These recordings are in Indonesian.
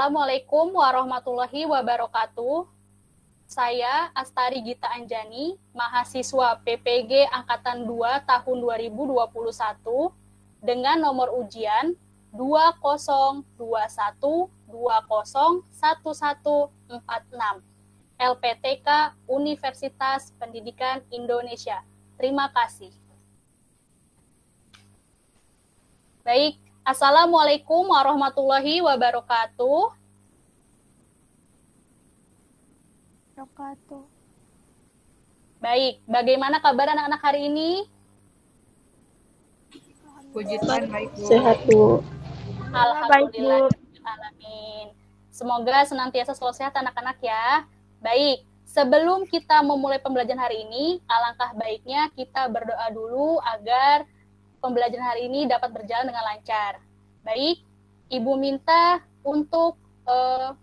Assalamualaikum warahmatullahi wabarakatuh. Saya Astari Gita Anjani, mahasiswa PPG Angkatan 2 tahun 2021 dengan nomor ujian 2021201146 LPTK Universitas Pendidikan Indonesia. Terima kasih. Baik, Assalamualaikum warahmatullahi wabarakatuh. Baik, bagaimana kabar anak-anak hari ini? Puji Tuhan, baik Bu. Sehat Bu. Alhamdulillah. Alamin. Semoga senantiasa selalu sehat anak-anak ya. Baik, sebelum kita memulai pembelajaran hari ini, alangkah baiknya kita berdoa dulu agar pembelajaran hari ini dapat berjalan dengan lancar. Baik, Ibu minta untuk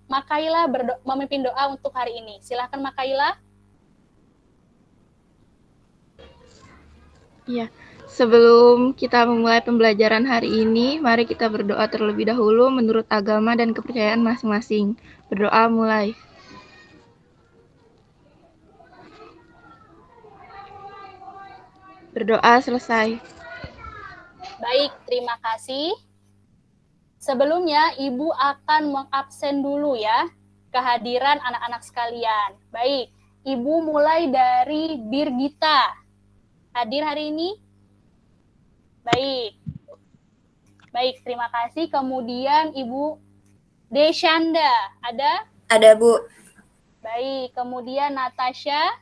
Makaila memimpin doa untuk hari ini. Silakan Makaila. Ya, sebelum kita memulai pembelajaran hari ini, mari kita berdoa terlebih dahulu menurut agama dan kepercayaan masing-masing. Berdoa mulai. Berdoa selesai. Baik, terima kasih. Sebelumnya, Ibu akan mengabsen dulu ya kehadiran anak-anak sekalian. Baik, Ibu mulai dari Birgita. Hadir hari ini? Baik. Baik, terima kasih. Kemudian Ibu Deshanda, ada? Ada, Bu. Baik, kemudian Natasha.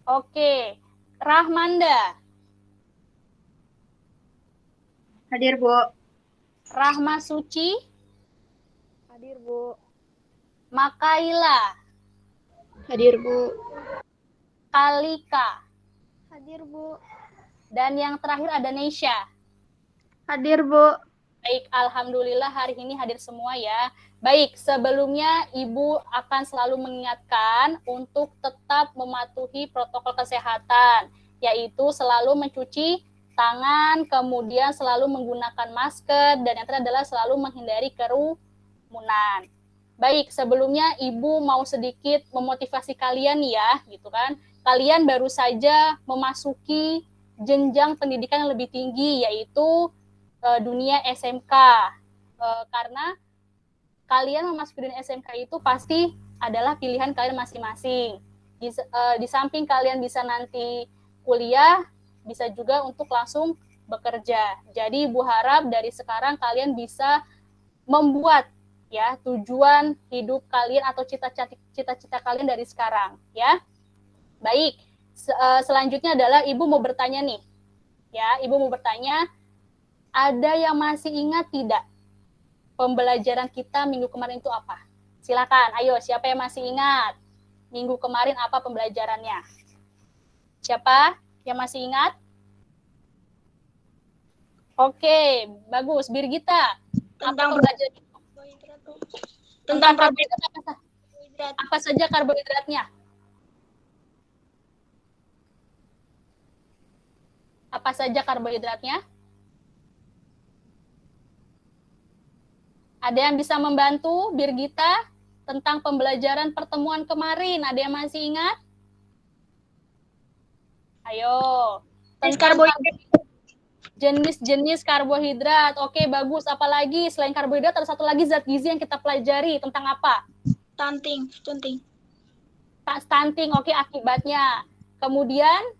Oke, Rahmanda. Hadir, Bu. Rahma Suci. Hadir, Bu. Makaila. Hadir Bu. Kalika. Hadir, Bu. Dan yang terakhir ada Neisha. Hadir, Bu. Baik, alhamdulillah hari ini hadir semua ya. Baik, sebelumnya Ibu akan selalu mengingatkan untuk tetap mematuhi protokol kesehatan, yaitu selalu mencuci tangan, kemudian selalu menggunakan masker, dan yang terakhir adalah selalu menghindari kerumunan. Baik, sebelumnya Ibu mau sedikit memotivasi kalian ya, gitu kan. Kalian baru saja memasuki jenjang pendidikan yang lebih tinggi, yaitu dunia SMK. Karena kalian memasuki dunia SMK itu pasti adalah pilihan kalian masing-masing. Di samping kalian bisa nanti kuliah, bisa juga untuk langsung bekerja. Jadi Ibu harap dari sekarang kalian bisa membuat ya tujuan hidup kalian atau cita-cita kalian dari sekarang ya. Baik, selanjutnya adalah Ibu mau bertanya nih. Ya, Ibu mau bertanya, ada yang masih ingat tidak pembelajaran kita minggu kemarin itu apa? Silakan, ayo siapa yang masih ingat? Minggu kemarin apa pembelajarannya? Siapa yang masih ingat? Oke, bagus. Birgita, Tentang tentang karbohidrat apa saja karbohidratnya? Apa saja karbohidratnya? Ada yang bisa membantu Birgita tentang pembelajaran pertemuan kemarin? Ada yang masih ingat? Ayo. Jenis-jenis karbohidrat. Oke, bagus. Apalagi selain karbohidrat ada satu lagi zat gizi yang kita pelajari. Tentang apa? stunting. Stunting. Oke, akibatnya. Kemudian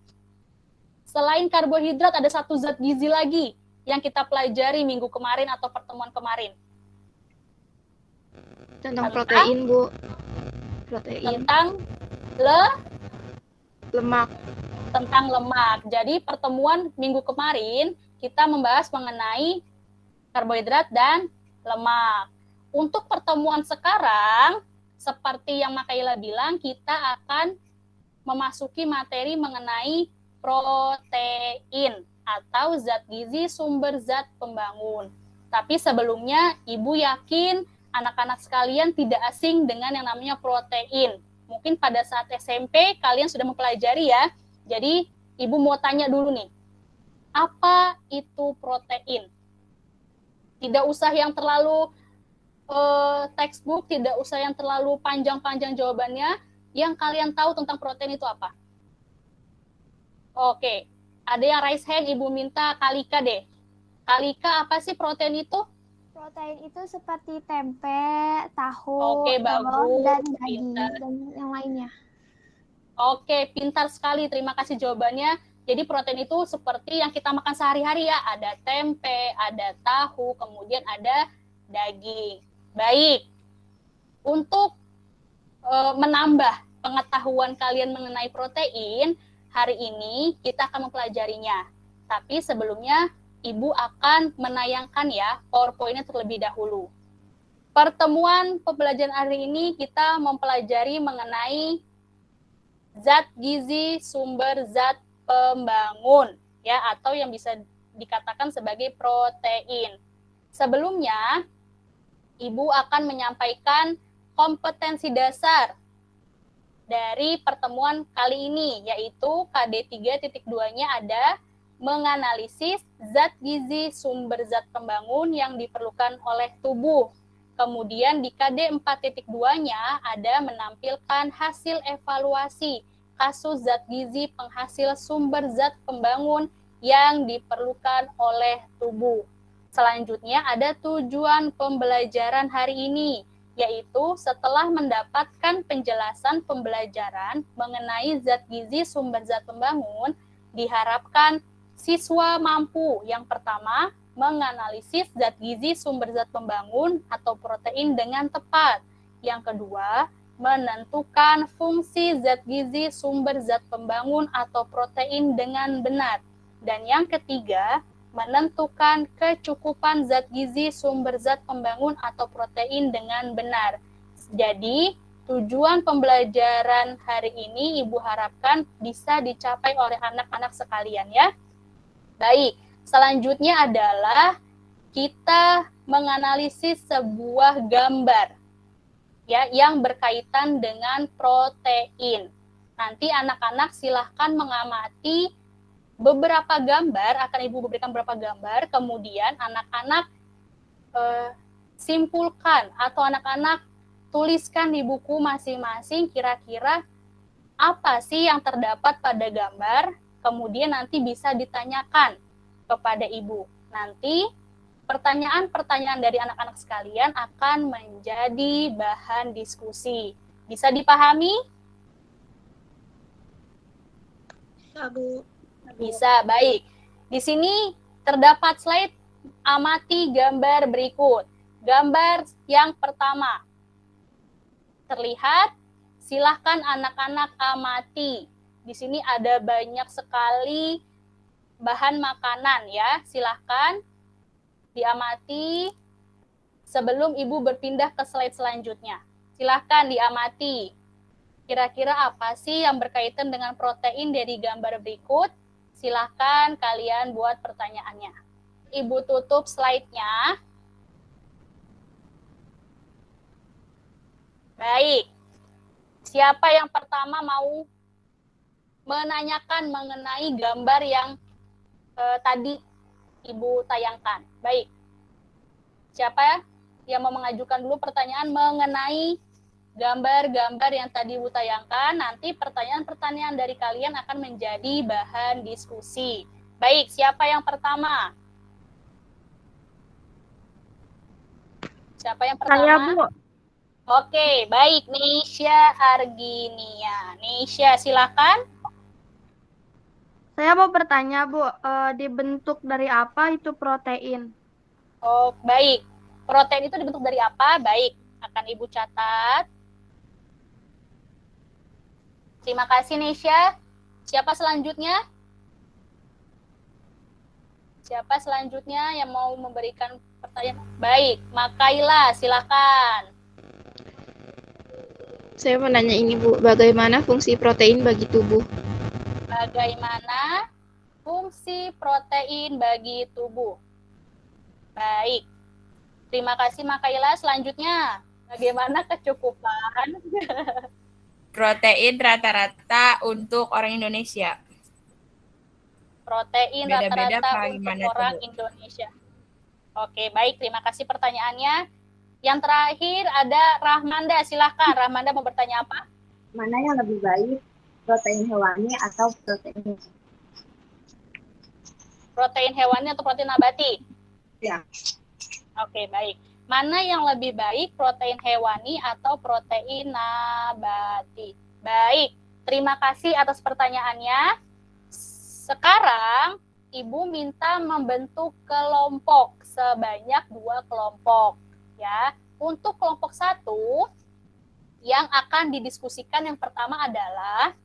selain karbohidrat ada satu zat gizi lagi yang kita pelajari minggu kemarin atau pertemuan kemarin. Tentang protein, Bu. Protein. Tentang lemak. Tentang lemak. Jadi pertemuan minggu kemarin kita membahas mengenai karbohidrat dan lemak. Untuk pertemuan sekarang, seperti yang Makaila bilang, kita akan memasuki materi mengenai protein atau zat gizi sumber zat pembangun. Tapi sebelumnya, Ibu yakin anak-anak sekalian tidak asing dengan yang namanya protein. Mungkin pada saat SMP kalian sudah mempelajari ya. Jadi Ibu mau tanya dulu nih, apa itu protein? Tidak usah yang terlalu textbook, tidak usah yang terlalu panjang-panjang jawabannya. Yang kalian tahu tentang protein itu apa? Oke, ada yang raise hand, Ibu minta Kalika deh. Kalika, apa sih protein itu? Protein itu seperti tempe, tahu, Oke, telur, bagus. dan daging, Pintar. dan yang lainnya. Oke, pintar sekali. Terima kasih jawabannya. Jadi protein itu seperti yang kita makan sehari-hari ya. Ada tempe, ada tahu, kemudian ada daging. Baik. Untuk menambah pengetahuan kalian mengenai protein, hari ini kita akan mempelajarinya. Tapi sebelumnya, Ibu akan menayangkan ya PowerPoint-nya terlebih dahulu. Pertemuan pembelajaran hari ini kita mempelajari mengenai zat gizi sumber zat pembangun ya, atau yang bisa dikatakan sebagai protein. Sebelumnya, Ibu akan menyampaikan kompetensi dasar dari pertemuan kali ini, yaitu KD 3.2-nya ada menganalisis zat gizi sumber zat pembangun yang diperlukan oleh tubuh. Kemudian di KD 4.2-nya ada menampilkan hasil evaluasi kasus zat gizi penghasil sumber zat pembangun yang diperlukan oleh tubuh. Selanjutnya ada tujuan pembelajaran hari ini, yaitu setelah mendapatkan penjelasan pembelajaran mengenai zat gizi sumber zat pembangun, diharapkan siswa mampu yang pertama menganalisis zat gizi sumber zat pembangun atau protein dengan tepat. Yang kedua, menentukan fungsi zat gizi sumber zat pembangun atau protein dengan benar. Dan yang ketiga, menentukan kecukupan zat gizi sumber zat pembangun atau protein dengan benar. Jadi, tujuan pembelajaran hari ini Ibu harapkan bisa dicapai oleh anak-anak sekalian ya. Baik, selanjutnya adalah kita menganalisis sebuah gambar ya yang berkaitan dengan protein. Nanti anak-anak silahkan mengamati beberapa gambar, akan Ibu berikan beberapa gambar, kemudian anak-anak simpulkan atau anak-anak tuliskan di buku masing-masing kira-kira apa sih yang terdapat pada gambar, kemudian nanti bisa ditanyakan kepada Ibu. Nanti pertanyaan-pertanyaan dari anak-anak sekalian akan menjadi bahan diskusi. Bisa dipahami? Ya, Bu. Bisa, baik. Di sini terdapat slide, amati gambar berikut. Gambar yang pertama. Terlihat? Silahkan anak-anak amati. Di sini ada banyak sekali bahan makanan ya. Silahkan diamati sebelum Ibu berpindah ke slide selanjutnya. Silahkan diamati. Kira-kira apa sih yang berkaitan dengan protein dari gambar berikut? Silahkan kalian buat pertanyaannya. Ibu tutup slide-nya. Baik. Siapa yang pertama mau menanyakan mengenai gambar yang tadi Ibu tayangkan? Baik. Siapa yang mau mengajukan dulu pertanyaan mengenai gambar-gambar yang tadi Ibu tayangkan? Nanti pertanyaan-pertanyaan dari kalian akan menjadi bahan diskusi. Baik, siapa yang pertama? Siapa yang pertama? Saya, Bu. Oke, baik. Neisha Arginia. Neisha, silakan. Saya mau bertanya, Bu, dibentuk dari apa itu protein? Oh, baik. Protein itu dibentuk dari apa? Baik, akan Ibu catat. Terima kasih, Neisha. Siapa selanjutnya? Siapa selanjutnya yang mau memberikan pertanyaan? Baik, Makaila, silakan. Saya mau nanya ini, Bu. Bagaimana fungsi protein bagi tubuh? Bagaimana fungsi protein bagi tubuh? Baik. Terima kasih, Makaila. Selanjutnya, bagaimana kecukupan Protein rata-rata untuk orang Indonesia. protein Beda-beda rata-rata apa untuk gimana tuh, orang Bu? Indonesia? Oke, baik. Terima kasih pertanyaannya. Yang terakhir ada Rahmanda. Silahkan, Rahmanda mau bertanya apa? Mana yang lebih baik, protein hewani atau protein? Protein hewani atau protein nabati? Ya. Oke, baik. Mana yang lebih baik, protein hewani atau protein nabati? Baik, terima kasih atas pertanyaannya. Sekarang, Ibu minta membentuk kelompok sebanyak 2 kelompok. Ya, untuk kelompok 1, yang akan didiskusikan yang pertama adalah,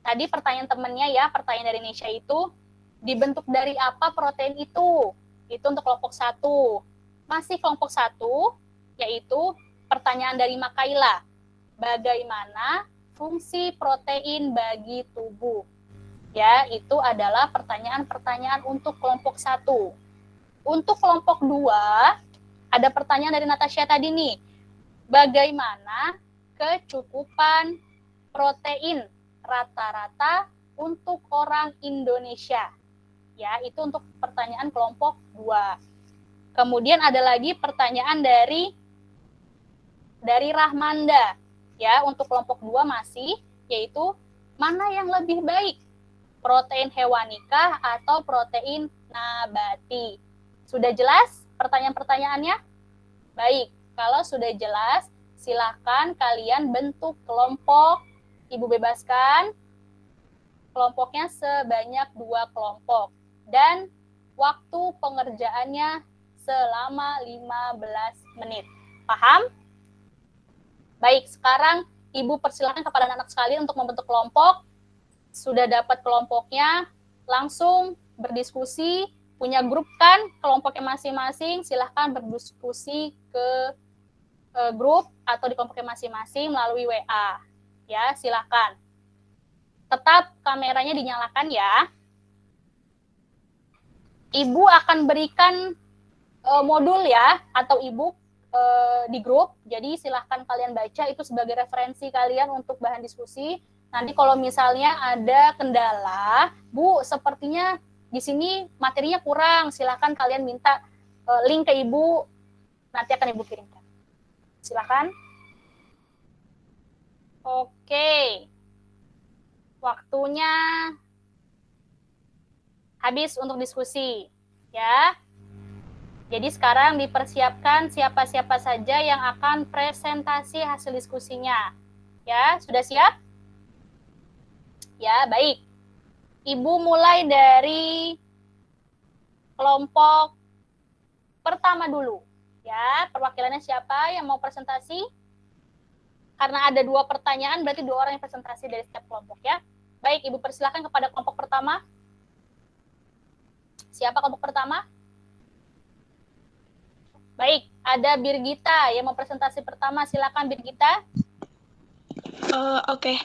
tadi pertanyaan temannya ya, pertanyaan dari Nisha itu, dibentuk dari apa protein itu? Itu untuk kelompok 1. Masih kelompok 1, yaitu pertanyaan dari Makaila. Bagaimana fungsi protein bagi tubuh? Ya, itu adalah pertanyaan-pertanyaan untuk kelompok 1. Untuk kelompok 2, ada pertanyaan dari Natasha tadi nih. Bagaimana kecukupan protein rata-rata untuk orang Indonesia? Ya, itu untuk pertanyaan kelompok 2. Kemudian ada lagi pertanyaan dari Rahmanda. Ya, untuk kelompok 2 masih, yaitu mana yang lebih baik? Protein hewanikah atau protein nabati? Sudah jelas pertanyaan-pertanyaannya? Baik, kalau sudah jelas, silakan kalian bentuk kelompok. Ibu bebaskan kelompoknya sebanyak 2 kelompok. Dan waktu pengerjaannya selama 15 menit. Paham? Baik, sekarang Ibu persilakan kepada anak-anak sekalian untuk membentuk kelompok. Sudah dapat kelompoknya, langsung berdiskusi, punya grup kan kelompoknya masing-masing, silahkan berdiskusi ke grup atau di kelompoknya masing-masing melalui WA. Ya, silahkan. Tetap kameranya dinyalakan ya. Ibu akan berikan modul ya, atau e-book di grup, jadi silahkan kalian baca, itu sebagai referensi kalian untuk bahan diskusi. Nanti kalau misalnya ada kendala, Bu, sepertinya di sini materinya kurang, silakan kalian minta link ke Ibu, nanti akan Ibu kirimkan. Silakan. Oke. Waktunya habis untuk diskusi, ya. Jadi sekarang dipersiapkan siapa-siapa saja yang akan presentasi hasil diskusinya. Ya, sudah siap? Ya, baik. Ibu mulai dari kelompok pertama dulu. Ya, perwakilannya siapa yang mau presentasi? Karena ada 2 pertanyaan, berarti 2 orang yang presentasi dari setiap kelompok ya. Baik, Ibu persilakan kepada kelompok pertama. Siapa kelompok pertama? Baik, ada Birgita yang mau presentasi pertama. Silakan Birgita. Oke.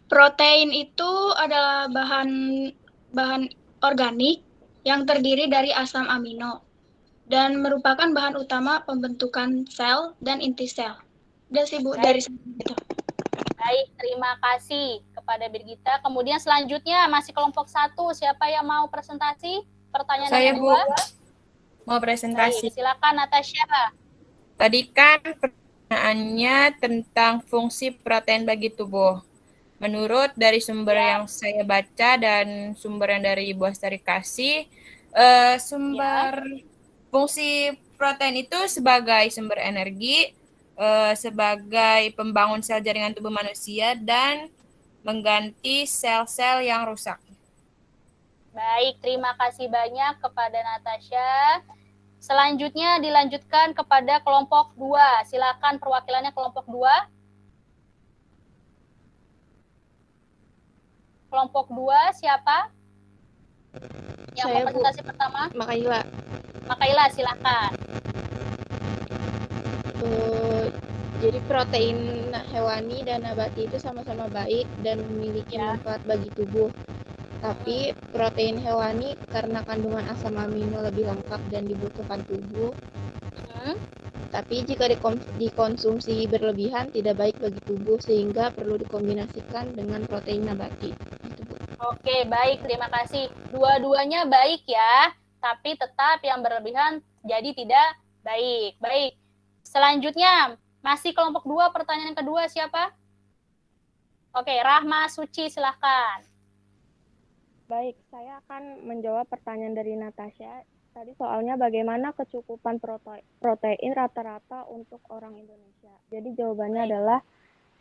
Protein itu adalah bahan organik yang terdiri dari asam amino dan merupakan bahan utama pembentukan sel dan inti sel. Udah sih Bu, dari itu. Baik, terima kasih kepada Birgita. Kemudian selanjutnya masih kelompok 1. Siapa yang mau presentasi? Pertanyaan Saya, yang Bu. kedua. Mau presentasi. Baik, silakan Natasha. Tadi kan pertanyaannya tentang fungsi protein bagi tubuh. Menurut dari sumber yang saya baca dan sumber yang dari Ibu Astari kasih, fungsi protein itu sebagai sumber energi, sebagai pembangun sel jaringan tubuh manusia, dan mengganti sel-sel yang rusak. Baik, terima kasih banyak kepada Natasha. Selanjutnya dilanjutkan kepada kelompok 2. Silakan perwakilannya kelompok 2. Kelompok 2 siapa? Yang mau presentasi pertama? Makaila. Makaila, silakan. Jadi protein hewani dan nabati itu sama-sama baik dan memiliki manfaat bagi tubuh. Tapi protein hewani karena kandungan asam amino lebih lengkap dan dibutuhkan tubuh. Tapi jika dikonsumsi berlebihan tidak baik bagi tubuh sehingga perlu dikombinasikan dengan protein nabati. Oke, baik, terima kasih. Dua-duanya baik ya. tapi tetap yang berlebihan jadi tidak baik. Baik. Selanjutnya, masih kelompok 2, pertanyaan kedua siapa? Oke, Rahma Suci, silahkan. Baik, saya akan menjawab pertanyaan dari Natasha. Tadi soalnya bagaimana kecukupan protein rata-rata untuk orang Indonesia. Jadi jawabannya adalah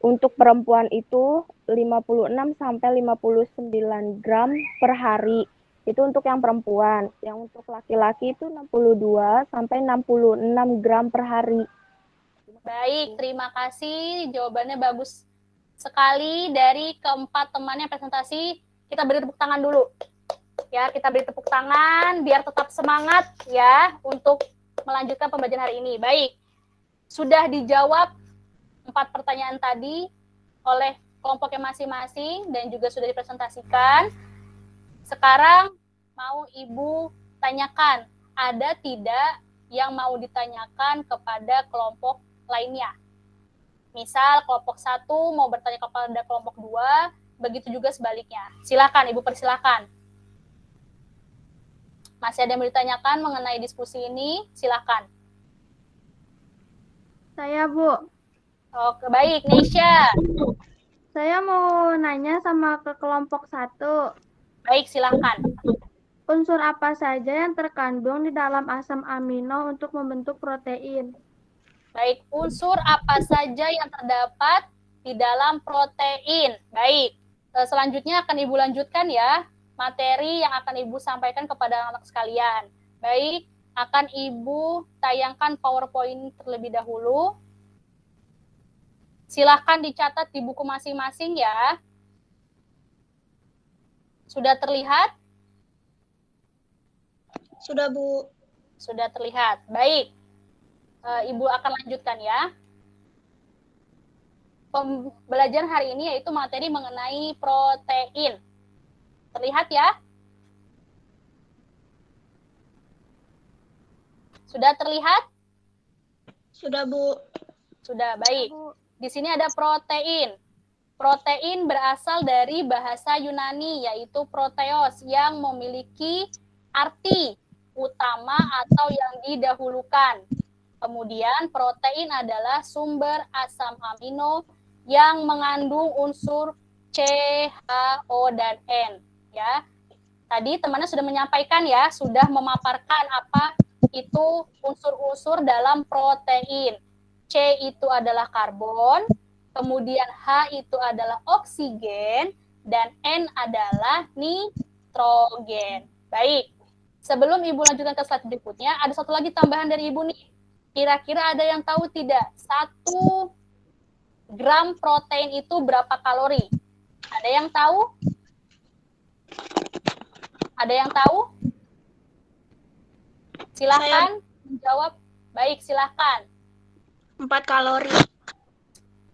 untuk perempuan itu 56 sampai 59 gram per hari. Itu untuk yang perempuan. Yang untuk laki-laki itu 62 sampai 66 gram per hari. Baik, terima kasih. Jawabannya bagus sekali dari keempat temannya presentasi. Kita beri tepuk tangan dulu. Ya, kita beri tepuk tangan biar tetap semangat ya untuk melanjutkan pembelajaran hari ini. Baik. Sudah dijawab 4 pertanyaan tadi oleh kelompoknya masing-masing dan juga sudah dipresentasikan. Sekarang mau Ibu tanyakan, ada tidak yang mau ditanyakan kepada kelompok lainnya? Misal kelompok 1 mau bertanya kepada kelompok 2, begitu juga sebaliknya. Silakan Ibu, persilakan. Masih ada yang mau ditanyakan mengenai diskusi ini? Silakan. Saya, Bu. Oke, baik. Nesya. Saya mau nanya sama ke kelompok 1. Baik, silakan. Unsur apa saja yang terkandung di dalam asam amino untuk membentuk protein? Baik, unsur apa saja yang terdapat di dalam protein? Baik, selanjutnya akan Ibu lanjutkan ya, materi yang akan Ibu sampaikan kepada anak sekalian. Baik, akan Ibu tayangkan PowerPoint terlebih dahulu. Silahkan dicatat di buku masing-masing ya. Sudah terlihat? Sudah, Bu. Sudah terlihat. Baik. Ibu akan lanjutkan ya. Pembelajaran hari ini yaitu materi mengenai protein. Terlihat ya? Sudah terlihat? Sudah, Bu. Sudah, baik. Di sini ada protein. Protein berasal dari bahasa Yunani, yaitu proteos, yang memiliki arti utama atau yang didahulukan. Kemudian protein adalah sumber asam amino yang mengandung unsur C, H, O, dan N. Ya, tadi temannya sudah menyampaikan ya, sudah memaparkan apa itu unsur-unsur dalam protein. C itu adalah karbon, kemudian H itu adalah oksigen, dan N adalah nitrogen. Baik, sebelum Ibu lanjutkan ke slide berikutnya, ada satu lagi tambahan dari Ibu nih. Kira-kira ada yang tahu tidak? 1 gram protein itu berapa kalori? Ada yang tahu? Ada yang tahu? Silahkan menjawab. Baik, silahkan. 4 kalori.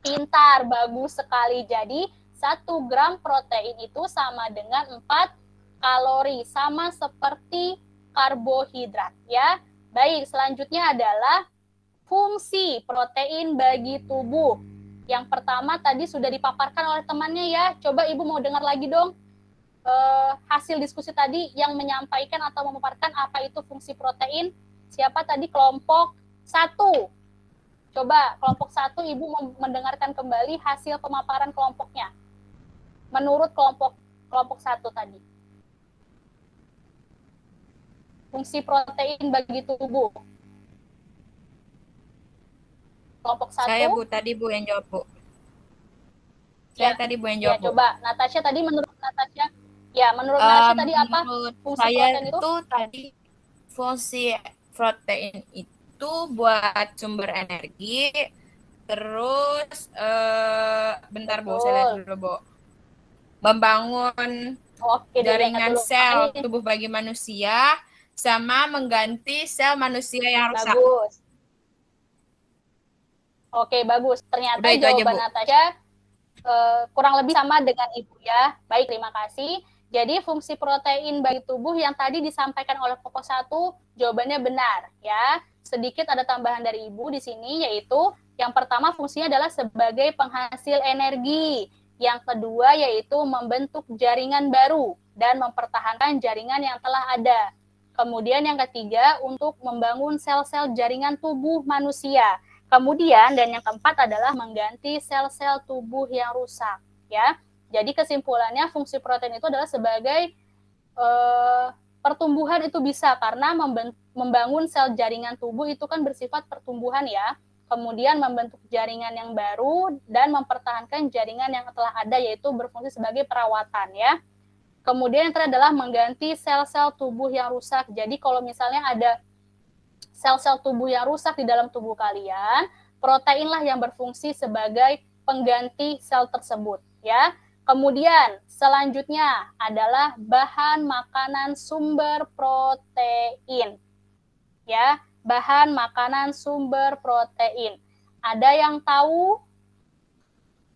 Pintar, bagus sekali. Jadi 1 gram protein itu sama dengan 4 kalori, sama seperti karbohidrat ya. Baik, selanjutnya adalah fungsi protein bagi tubuh. Yang pertama tadi sudah dipaparkan oleh temannya ya. Coba Ibu mau dengar lagi dong hasil diskusi tadi yang menyampaikan atau memaparkan apa itu fungsi protein. Siapa tadi? Kelompok 1. Coba kelompok 1 Ibu mendengarkan kembali hasil pemaparan kelompoknya. Menurut kelompok 1 tadi. Fungsi protein bagi tubuh. Kelompok 1. Saya, Bu, tadi Bu yang jawab, Bu. Saya tadi Bu yang jawab, Bu. Coba Natasha tadi, menurut Natasha. Ya, menurut Natasha tadi apa? Menurut saya itu tadi fungsi protein itu buat sumber energi, terus bentar Bu, saya lihat dulu Bu. Membangun jaringan sel tubuh bagi manusia, sama mengganti sel manusia yang rusak. Bagus. Oke, bagus. Ternyata jawaban Natasha kurang lebih sama dengan Ibu ya. Baik, terima kasih. Jadi fungsi protein bagi tubuh yang tadi disampaikan oleh kelompok 1, jawabannya benar ya. Sedikit ada tambahan dari Ibu di sini, yaitu yang pertama fungsinya adalah sebagai penghasil energi. Yang kedua yaitu membentuk jaringan baru dan mempertahankan jaringan yang telah ada. Kemudian yang ketiga, untuk membangun sel-sel jaringan tubuh manusia. Kemudian dan yang keempat adalah mengganti sel-sel tubuh yang rusak, ya. Jadi kesimpulannya fungsi protein itu adalah sebagai pertumbuhan itu bisa karena membangun sel jaringan tubuh itu kan bersifat pertumbuhan ya. Kemudian membentuk jaringan yang baru dan mempertahankan jaringan yang telah ada, yaitu berfungsi sebagai perawatan ya. Kemudian yang terakhir adalah mengganti sel-sel tubuh yang rusak. Jadi kalau misalnya ada sel-sel tubuh yang rusak di dalam tubuh kalian, proteinlah yang berfungsi sebagai pengganti sel tersebut ya. Kemudian selanjutnya adalah bahan makanan sumber protein. Ya, bahan makanan sumber protein. Ada yang tahu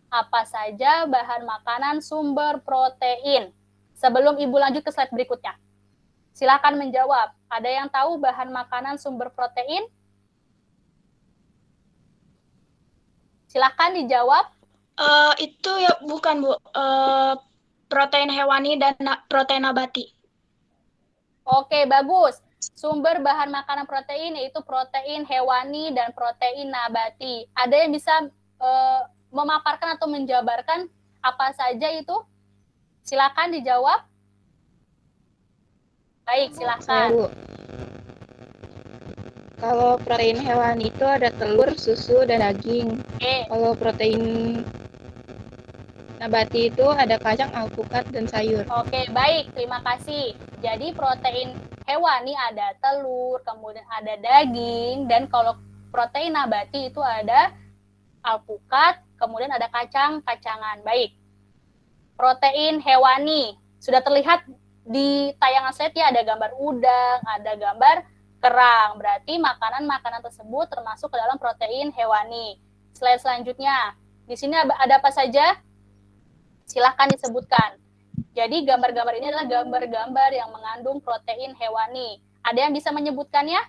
apa saja bahan makanan sumber protein? Sebelum Ibu lanjut ke slide berikutnya. Silakan menjawab. Ada yang tahu bahan makanan sumber protein? Silakan dijawab. Itu ya bukan Bu, protein hewani dan protein nabati. Oke, bagus. Sumber bahan makanan protein yaitu protein hewani dan protein nabati. Ada yang bisa memaparkan atau menjabarkan apa saja itu? Silakan dijawab. Baik, silakan. Bu. Kalau protein hewani itu ada telur, susu, dan daging. Oke. Kalau protein nabati itu ada kacang, alpukat, dan sayur. Oke, baik. Terima kasih. Jadi protein hewani ada telur, kemudian ada daging, dan kalau protein nabati itu ada alpukat, kemudian ada kacang-kacangan. Baik. Protein hewani. Sudah terlihat di tayangan saya ya, ada gambar udang, ada gambar kerang. Berarti makanan-makanan tersebut termasuk ke dalam protein hewani. Slide selanjutnya. Di sini ada apa saja? Silahkan disebutkan. Jadi gambar-gambar ini adalah gambar-gambar yang mengandung protein hewani. Ada yang bisa menyebutkannya?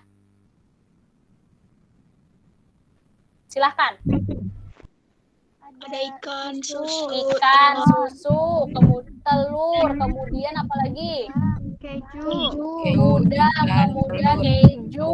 Silahkan. Ada ikan, susu, Ikan, susu, kemudian telur, kemudian apa lagi? Keju. Udang, kemudian keju.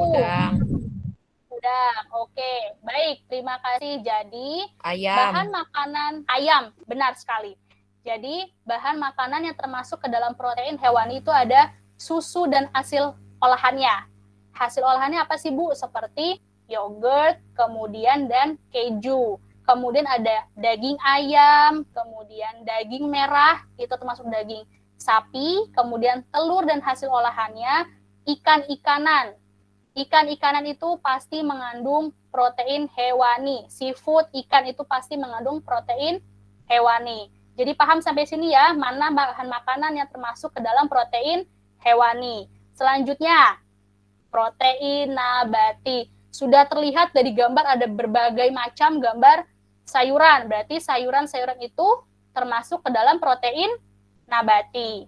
Udang, oke. Baik, terima kasih. Jadi, bahan makanan ayam, benar sekali. Jadi, bahan makanan yang termasuk ke dalam protein hewani itu ada susu dan hasil olahannya. Hasil olahannya apa sih, Bu? Seperti yogurt, kemudian dan keju. Kemudian ada daging ayam, kemudian daging merah, itu termasuk daging sapi, kemudian telur dan hasil olahannya, ikan-ikanan. Ikan-ikanan itu pasti mengandung protein hewani. Seafood, ikan itu pasti mengandung protein hewani. Jadi paham sampai sini ya, mana bahan makanan yang termasuk ke dalam protein hewani. Selanjutnya, protein nabati. Sudah terlihat dari gambar ada berbagai macam gambar sayuran. Berarti sayuran-sayuran itu termasuk ke dalam protein nabati.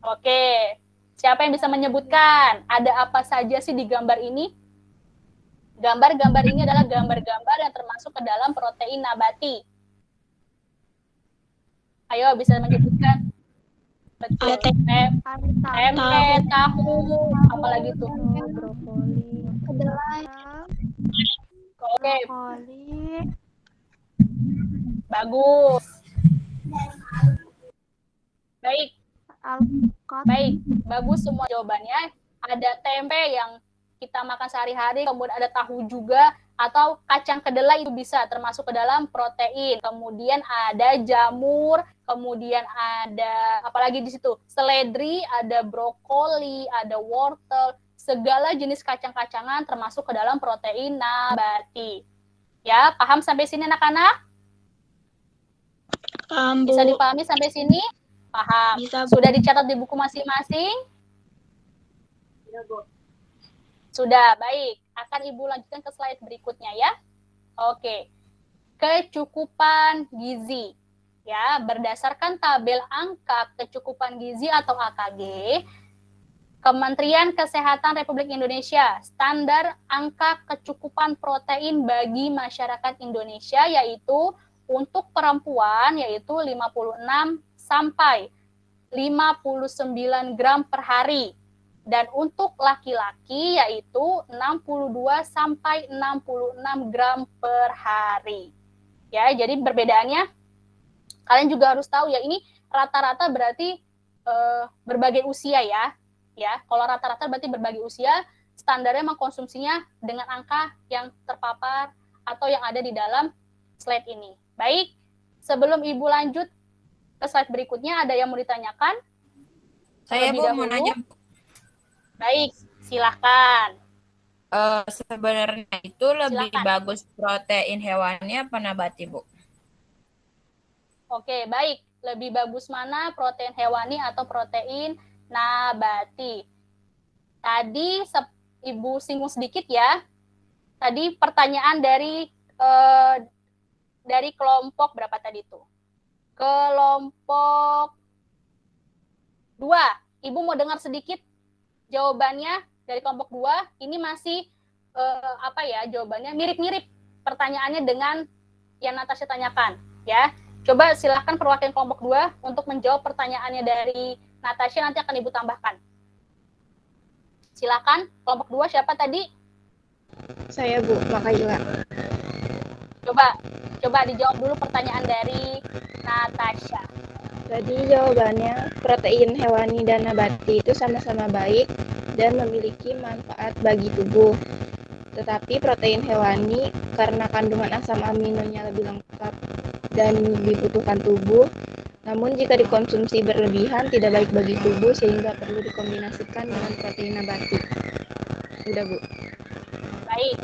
Oke, siapa yang bisa menyebutkan ada apa saja sih di gambar ini? Gambar-gambar ini adalah gambar-gambar yang termasuk ke dalam protein nabati. Ayo, bisa menyebutkan. Betul. Tempe, tahu, apalagi tuh? Brokoli. Kedelai. Oke, Brokoli. bagus. Baik. Alpukat. Baik, bagus semua jawabannya. Ada tempe yang kita makan sehari-hari, kemudian ada tahu juga, atau kacang kedelai itu bisa termasuk ke dalam protein. Kemudian ada jamur, kemudian ada apalagi di situ? Seledri, ada brokoli, ada wortel, segala jenis kacang-kacangan termasuk ke dalam protein nabati. Ya, paham sampai sini anak-anak? Paham, Bu. Bisa dipahami sampai sini? Paham. Bisa, Bu. Sudah dicatat di buku masing-masing? Sudah, baik. Akan Ibu lanjutkan ke slide berikutnya ya. Oke. Kecukupan gizi. Ya, berdasarkan tabel angka kecukupan gizi atau AKG, Kementerian Kesehatan Republik Indonesia, standar angka kecukupan protein bagi masyarakat Indonesia yaitu untuk perempuan yaitu 56 sampai 59 gram per hari. Dan untuk laki-laki yaitu 62 sampai 66 gram per hari. Ya, jadi perbedaannya kalian juga harus tahu ya, ini rata-rata berarti berbagai usia ya. Ya, kalau rata-rata berarti berbagai usia, standarnya mengkonsumsinya dengan angka yang terpapar atau yang ada di dalam slide ini. Baik, sebelum Ibu lanjut ke slide berikutnya, ada yang mau ditanyakan? Saya Terlebih Bu dahulu. mau nanya. Baik, silahkan. Sebenarnya itu lebih Silakan. bagus protein hewani apa nabati, Bu? Oke, baik. Lebih bagus mana, protein hewani atau protein nabati? Tadi Ibu singgung sedikit ya. Tadi pertanyaan dari kelompok berapa tadi itu? Kelompok 2. Ibu mau dengar sedikit jawabannya dari kelompok 2. Ini masih jawabannya mirip-mirip pertanyaannya dengan yang Natasha tanyakan ya. Coba silahkan perwakilan kelompok 2 untuk menjawab pertanyaannya dari Natasha, nanti akan Ibu tambahkan. Silakan kelompok 2 siapa tadi? Saya Bu, Makaila. Coba dijawab dulu pertanyaan dari Natasha. Jadi jawabannya protein hewani dan nabati itu sama-sama baik dan memiliki manfaat bagi tubuh. Tetapi protein hewani karena kandungan asam aminonya lebih lengkap dan dibutuhkan tubuh, namun jika dikonsumsi berlebihan tidak baik bagi tubuh sehingga perlu dikombinasikan dengan protein nabati. Udah Bu. Baik,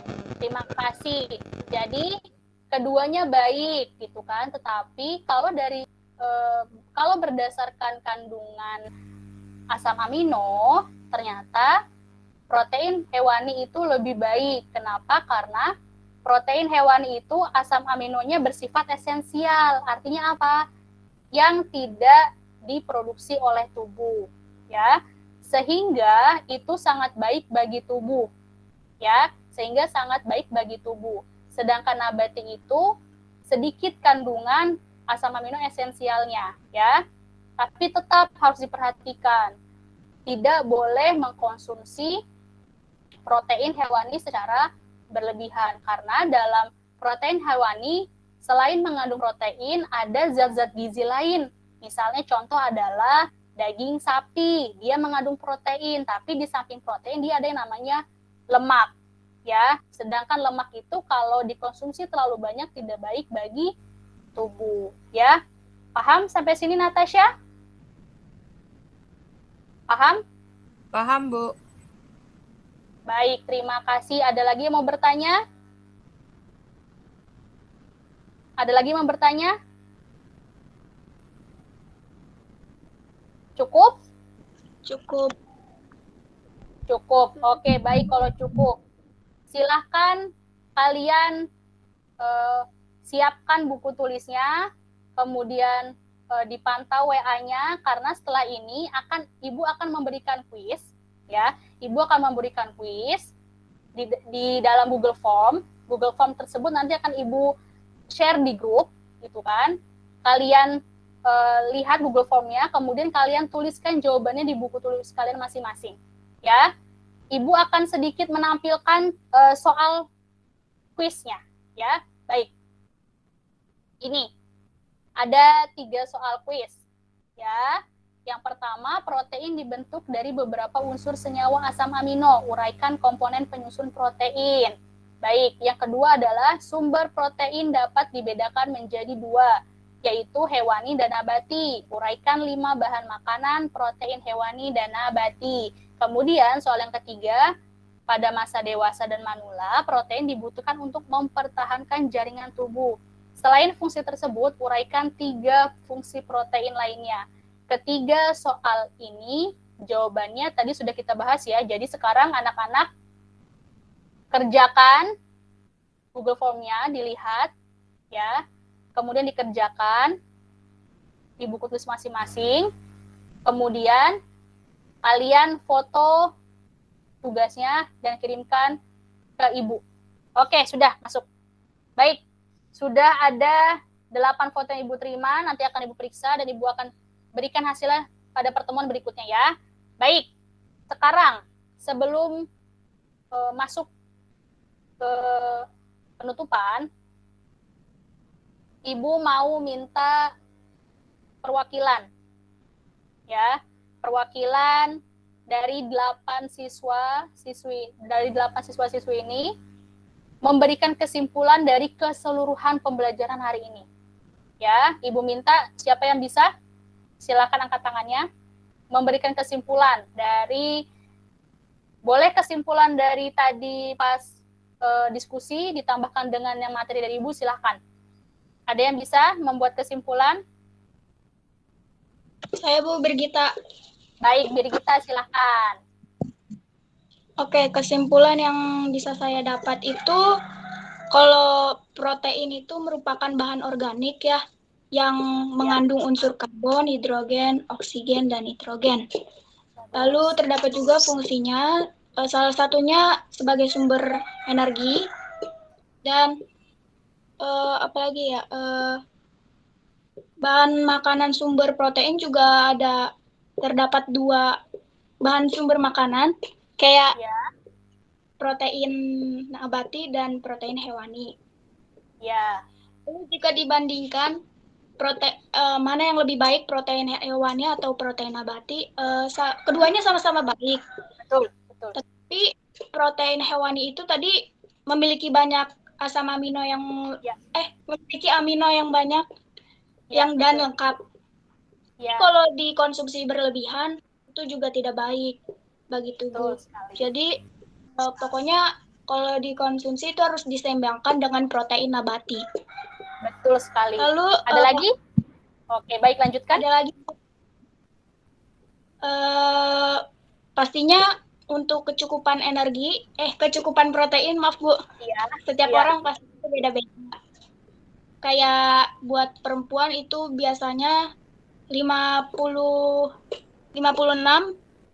terima kasih. Jadi keduanya baik gitu kan, tetapi kalau berdasarkan kandungan asam amino, ternyata protein hewani itu lebih baik. Kenapa? Karena protein hewani itu asam aminonya bersifat esensial. Artinya apa? Yang tidak diproduksi oleh tubuh, ya. Sehingga itu sangat baik bagi tubuh, ya. Sehingga sangat baik bagi tubuh. Sedangkan nabati itu sedikit kandungan asam amino esensialnya, ya. Tapi tetap harus diperhatikan, tidak boleh mengkonsumsi protein hewani secara berlebihan, karena dalam protein hewani selain mengandung protein ada zat-zat gizi lain. Misalnya contoh adalah daging sapi, dia mengandung protein, tapi di samping protein dia ada yang namanya lemak, ya. Sedangkan lemak itu kalau dikonsumsi terlalu banyak tidak baik bagi tubuh, ya. Paham sampai sini Natasha? Paham? Paham, Bu. Baik, terima kasih. Ada lagi yang mau bertanya? Ada lagi yang mau bertanya? Cukup? Cukup. Cukup. Oke, baik kalau cukup. Silahkan kalian siapkan buku tulisnya, kemudian dipantau WA-nya, karena setelah ini Ibu akan memberikan kuis, ya. Ibu akan memberikan kuis di dalam Google Form. Google Form tersebut nanti akan Ibu share di grup, gitu kan. Kalian lihat Google Form-nya, kemudian kalian tuliskan jawabannya di buku tulis kalian masing-masing, ya. Ibu akan sedikit menampilkan soal kuisnya, ya. Baik. Ini ada 3 soal kuis, ya. Yang pertama, protein dibentuk dari beberapa unsur senyawa asam amino. Uraikan komponen penyusun protein. Baik, yang kedua adalah sumber protein dapat dibedakan menjadi 2, yaitu hewani dan nabati. Uraikan 5 bahan makanan protein hewani dan nabati. Kemudian soal yang ketiga, pada masa dewasa dan manula, protein dibutuhkan untuk mempertahankan jaringan tubuh. Selain fungsi tersebut, uraikan 3 fungsi protein lainnya. Ketiga soal ini jawabannya tadi sudah kita bahas ya. Jadi sekarang anak-anak kerjakan Google Form-nya, dilihat ya. Kemudian dikerjakan di buku tulis masing-masing. Kemudian kalian foto tugasnya dan kirimkan ke Ibu. Oke, sudah masuk. Baik. Sudah ada 8 foto yang Ibu terima, nanti akan Ibu periksa dan Ibu akan berikan hasilnya pada pertemuan berikutnya ya. Baik, sekarang sebelum masuk ke penutupan, Ibu mau minta perwakilan, ya, perwakilan dari 8 siswa-siswi ini memberikan kesimpulan dari keseluruhan pembelajaran hari ini. Ya, Ibu minta siapa yang bisa? Silakan angkat tangannya. Memberikan kesimpulan dari, boleh kesimpulan dari tadi pas diskusi ditambahkan dengan yang materi dari Ibu, silakan. Ada yang bisa membuat kesimpulan? Saya Bu Birgita. Baik, Birgita silakan. Oke, kesimpulan yang bisa saya dapat itu kalau protein itu merupakan bahan organik ya, yang mengandung unsur karbon, hidrogen, oksigen, dan nitrogen. Lalu terdapat juga fungsinya, salah satunya sebagai sumber energi, dan apalagi ya, bahan makanan sumber protein juga terdapat 2 bahan sumber makanan, kayak protein nabati dan protein hewani. Ya. Jika dibandingkan mana yang lebih baik, protein hewani atau protein nabati, keduanya sama-sama baik. Betul. Tapi protein hewani itu tadi memiliki banyak asam amino yang memiliki amino yang banyak dan lengkap. Ya. Kalau dikonsumsi berlebihan itu juga tidak baik bagi tubuh. Jadi pokoknya kalau dikonsumsi itu harus diseimbangkan dengan protein nabati. Betul sekali. Lalu ada lagi? Oke, baik, lanjutkan. Ada lagi. Pastinya untuk kecukupan protein, maaf Bu. Iya. Setiap orang pasti beda-beda. Kayak buat perempuan itu biasanya 56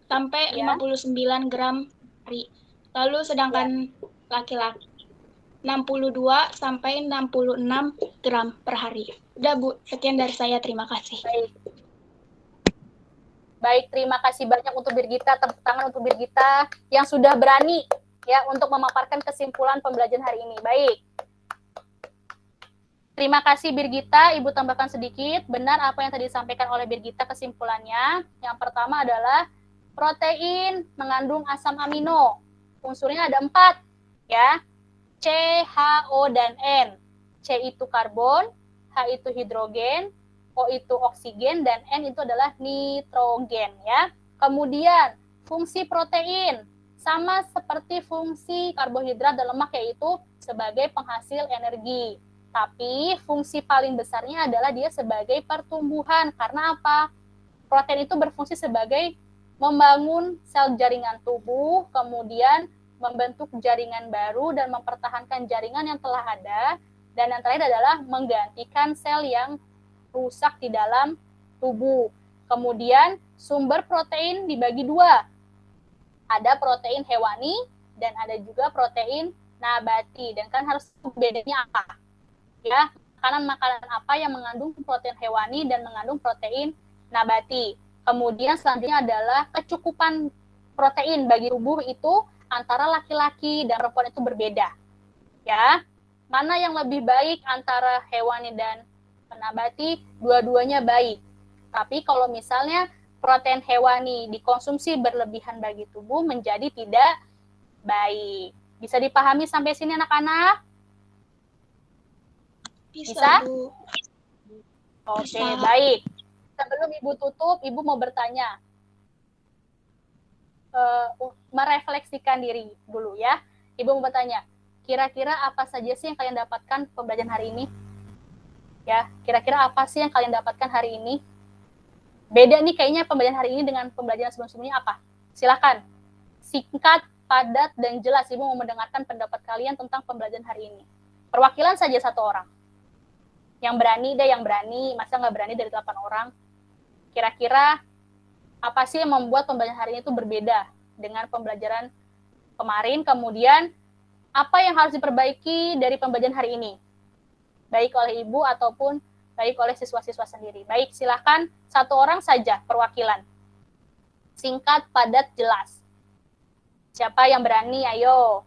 sampai 59 gram hari. Lalu sedangkan laki-laki 62 sampai 66 gram per hari. Udah Bu, sekian dari saya. Terima kasih. Baik, terima kasih banyak untuk Birgita. Tepuk tangan untuk Birgita yang sudah berani ya untuk memaparkan kesimpulan pembelajaran hari ini. Baik. Terima kasih Birgita. Ibu tambahkan sedikit. Benar apa yang tadi disampaikan oleh Birgita kesimpulannya. Yang pertama adalah protein mengandung asam amino. Unsurnya ada 4 ya. C, H, O, dan N. C itu karbon, H itu hidrogen, O itu oksigen, dan N itu adalah nitrogen ya. Kemudian fungsi protein sama seperti fungsi karbohidrat dan lemak, yaitu sebagai penghasil energi. Tapi fungsi paling besarnya adalah dia sebagai pertumbuhan. Karena apa? Protein itu berfungsi sebagai membangun sel jaringan tubuh, kemudian membentuk jaringan baru dan mempertahankan jaringan yang telah ada, dan yang terakhir adalah menggantikan sel yang rusak di dalam tubuh. Kemudian sumber protein dibagi 2. Ada protein hewani dan ada juga protein nabati. Dan kan harus bedanya apa? Ya, makanan-makanan apa yang mengandung protein hewani dan mengandung protein nabati. Kemudian selanjutnya adalah kecukupan protein bagi tubuh itu antara laki-laki dan perempuan itu berbeda. Ya, mana yang lebih baik antara hewani dan nabati? Dua-duanya baik. Tapi kalau misalnya protein hewani dikonsumsi berlebihan bagi tubuh menjadi tidak baik. Bisa dipahami sampai sini anak-anak? Bisa? Oke, baik. Sebelum Ibu tutup, Ibu mau bertanya. Merefleksikan diri dulu ya. Ibu mau bertanya, kira-kira apa saja sih yang kalian dapatkan pembelajaran hari ini? Ya, kira-kira apa sih yang kalian dapatkan hari ini? Beda nih kayaknya pembelajaran hari ini dengan pembelajaran sebelum-sebelumnya apa? Silakan. Singkat, padat, dan jelas. Ibu mau mendengarkan pendapat kalian tentang pembelajaran hari ini. Perwakilan saja 1 orang. Yang berani deh, yang berani. Masa nggak berani dari 8 orang? Kira-kira apa sih yang membuat pembelajaran hari ini itu berbeda dengan pembelajaran kemarin? Kemudian, apa yang harus diperbaiki dari pembelajaran hari ini? Baik oleh Ibu ataupun baik oleh siswa-siswa sendiri. Baik, silakan 1 orang saja perwakilan. Singkat, padat, jelas. Siapa yang berani? Ayo.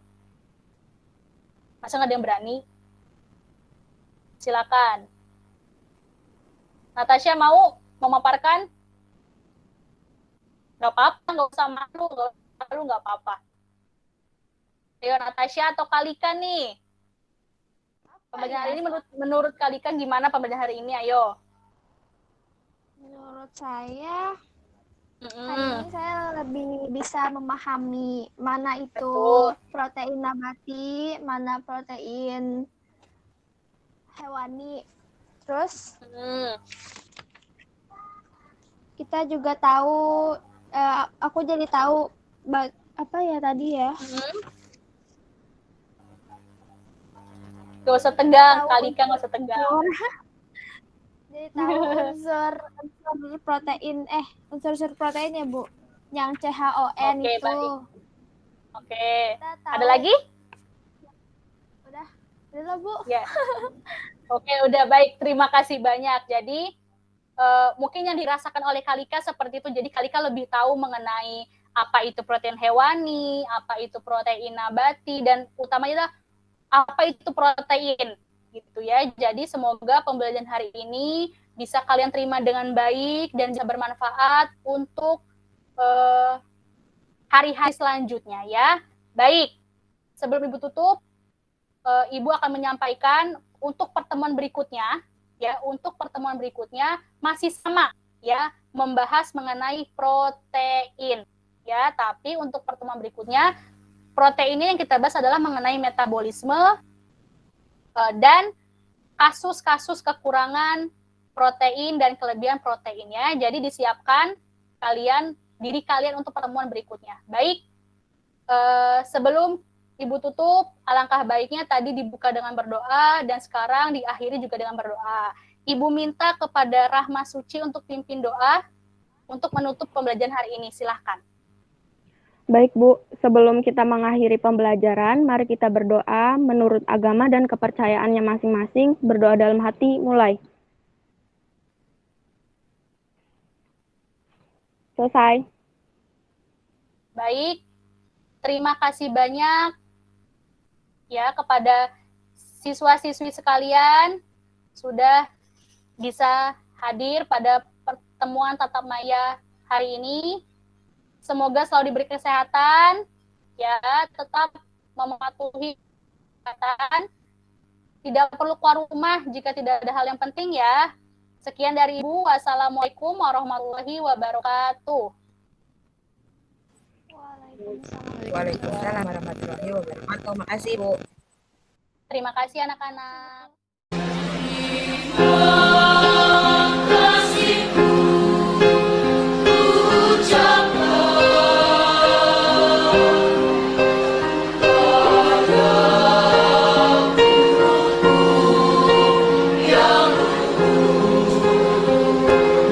Masa nggak ada yang berani? Silakan. Natasha mau memaparkan? Nggak apa-apa, nggak usah malu, nggak apa-apa. Ayo Natasha atau Kalika nih. Pembelajaran hari ini menurut Kalika gimana pembelajaran hari ini? Ayo. Menurut saya, hari ini saya lebih bisa memahami mana itu Betul. protein nabati, mana protein hewani. Terus kita juga tahu, aku jadi tahu apa ya tadi ya? Gak usah tegang, Kalika gak usah tegang. Jadi tahu unsur protein ya Bu, yang CHON Oke, itu. baik. Oke. Tahu, Ada lagi? Udah Bu. Ya. Oke, udah baik. Terima kasih banyak. Jadi mungkin yang dirasakan oleh Kalika seperti itu. Jadi Kalika lebih tahu mengenai apa itu protein hewani, apa itu protein nabati, dan utamanya apa itu protein gitu ya. Jadi semoga pembelajaran hari ini bisa kalian terima dengan baik dan bisa bermanfaat untuk hari-hari selanjutnya ya. Baik, sebelum Ibu tutup, Ibu akan menyampaikan untuk pertemuan berikutnya ya, untuk pertemuan berikutnya masih sama ya, membahas mengenai protein ya, tapi untuk pertemuan berikutnya protein ini yang kita bahas adalah mengenai metabolisme dan kasus-kasus kekurangan protein dan kelebihan proteinnya. Jadi disiapkan diri kalian untuk pertemuan berikutnya. Baik, sebelum Ibu tutup, alangkah baiknya tadi dibuka dengan berdoa dan sekarang diakhiri juga dengan berdoa. Ibu minta kepada Rahma Suci untuk pimpin doa untuk menutup pembelajaran hari ini. Silahkan. Baik Bu, sebelum kita mengakhiri pembelajaran, mari kita berdoa menurut agama dan kepercayaannya masing-masing. Berdoa dalam hati, mulai. Selesai. Baik, terima kasih banyak ya kepada siswa-siswi sekalian sudah bisa hadir pada pertemuan tatap maya hari ini. Semoga selalu diberi kesehatan, ya, tetap mematuhi kesehatan, tidak perlu keluar rumah jika tidak ada hal yang penting ya. Sekian dari Ibu, wassalamualaikum warahmatullahi wabarakatuh. Waalaikumsalam warahmatullahi wabarakatuh. Makasih Bu. Terima kasih anak-anak.